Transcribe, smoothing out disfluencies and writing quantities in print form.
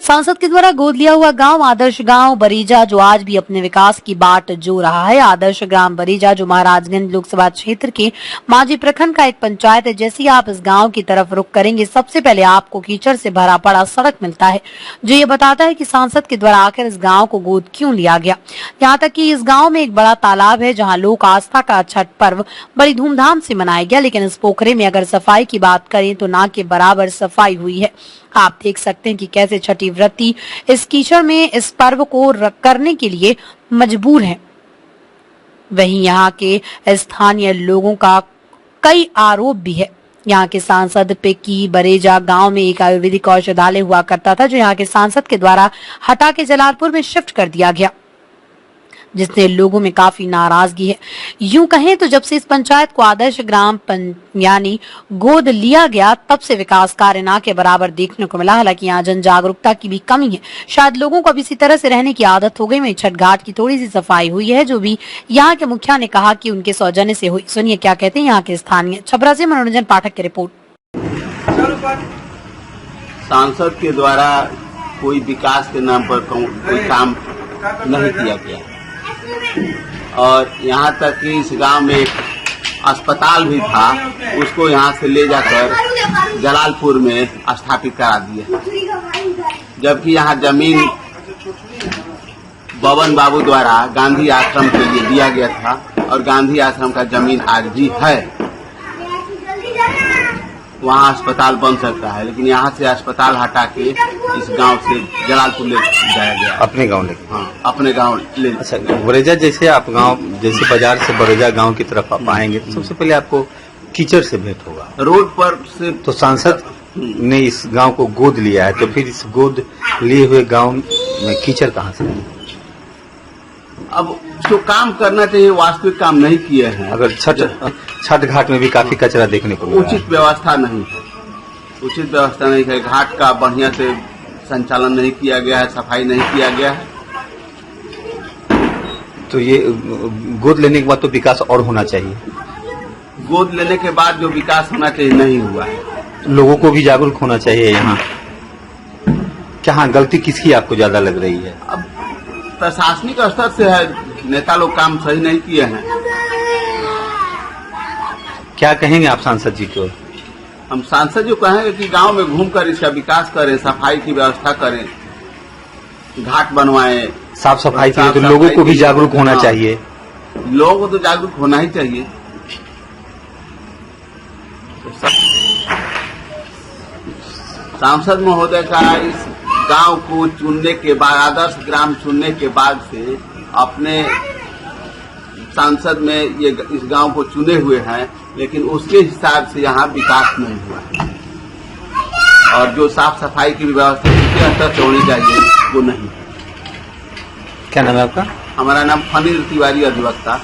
सांसद के द्वारा गोद लिया हुआ गांव आदर्श गांव बरीजा जो आज भी अपने विकास की बाट जो रहा है। आदर्श ग्राम बरीजा जो महाराजगंज लोकसभा क्षेत्र के मांझी प्रखंड का एक पंचायत है। जैसे ही आप इस गांव की तरफ रुख करेंगे सबसे पहले आपको कीचड़ से भरा पड़ा सड़क मिलता है, जो ये बताता है कि सांसद के द्वारा आखिर इस गाँव को गोद क्यों लिया गया। यहाँ तक कि इस गाँव में एक बड़ा तालाब है जहाँ लोक आस्था का छठ पर्व बड़ी धूमधाम से मनाया गया, लेकिन इस पोखरे में अगर सफाई की बात करें तो ना के बराबर सफाई हुई है। आप देख सकते हैं कि कैसे छठी व्रती इस कीचड़ में इस पर्व को करने के लिए मजबूर हैं। वहीं यहाँ के स्थानीय लोगों का कई आरोप भी है। यहाँ के सांसद पे की बरेजा गांव में एक आयुर्वेदिक औषधालय हुआ करता था, जो यहाँ के सांसद के द्वारा हटा के जलालपुर में शिफ्ट कर दिया गया, जिससे लोगों में काफी नाराजगी है। यूं कहें तो जब से इस पंचायत को आदर्श ग्राम यानी गोद लिया गया तब से विकास कार्य ना के बराबर देखने को मिला। हालांकि यहाँ जन जागरूकता की भी कमी है। शायद लोगों को अब इसी तरह से रहने की आदत हो गई। वहीं छठ घाट की थोड़ी सी सफाई हुई है, जो भी यहाँ के मुखिया ने कहा कि उनके सौजन्य से हुई। सुनिए क्या कहते हैं यहाँ के स्थानीय। छपरा से मनोरंजन पाठक की रिपोर्ट। सांसद के द्वारा कोई विकास के नाम पर कोई काम नहीं किया गया और यहाँ तक कि इस गांव में एक अस्पताल भी था, उसको यहाँ से ले जाकर जलालपुर में स्थापित करा दिया। जबकि यहाँ जमीन बबन बाबू द्वारा गांधी आश्रम के लिए दिया गया था और गांधी आश्रम का जमीन आज भी है, वहाँ अस्पताल बन सकता है। लेकिन यहाँ से अस्पताल हटा के इस गांव से जलालपुर ले जाया गया। अपने गांव ले? हाँ, अपने गांव ले। अच्छा, बरेजा जैसे आप गांव जैसे बाजार से बरेजा गांव की तरफ आप आएंगे तो सबसे पहले आपको कीचड़ से भेंट होगा रोड पर से। तो सांसद ने इस गांव को गोद लिया है, तो फिर इस गोद लिए हुए गांव में कीचड़ कहाँ से? अब जो काम करना चाहिए वास्तविक काम नहीं किए हैं। अगर छठ घाट में भी काफी कचरा देखने को मिला है। उचित व्यवस्था नहीं है, उचित व्यवस्था नहीं है। घाट का बढ़िया से संचालन नहीं किया गया है, सफाई नहीं किया गया है। तो ये गोद लेने के बाद तो विकास और होना चाहिए। गोद लेने के बाद जो विकास होना चाहिए नहीं हुआ है। लोगों को भी जागरूक होना चाहिए। यहाँ क्या गलती किसकी आपको ज्यादा लग रही है? अब प्रशासनिक स्तर से है, नेता लोग काम सही नहीं किए हैं। क्या कहेंगे आप सांसद जी को? हम सांसद जो कहेंगे कि गांव में घूमकर इसका विकास करें, सफाई की व्यवस्था करें, घाट बनवाएं, साफ सफाई के लिए तो लोगों को भी जागरूक होना चाहिए। लोगों को तो जागरूक होना ही चाहिए। सांसद महोदय का इस गांव को चुनने के बाद, आदर्श ग्राम चुनने के बाद से अपने सांसद में ये इस गांव को चुने हुए हैं, लेकिन उसके हिसाब से यहाँ विकास नहीं हुआ है और जो साफ सफाई की व्यवस्था उसके स्तर से होनी चाहिए वो नहीं। क्या नाम है आपका? हमारा नाम फनीर तिवारी, अधिवक्ता।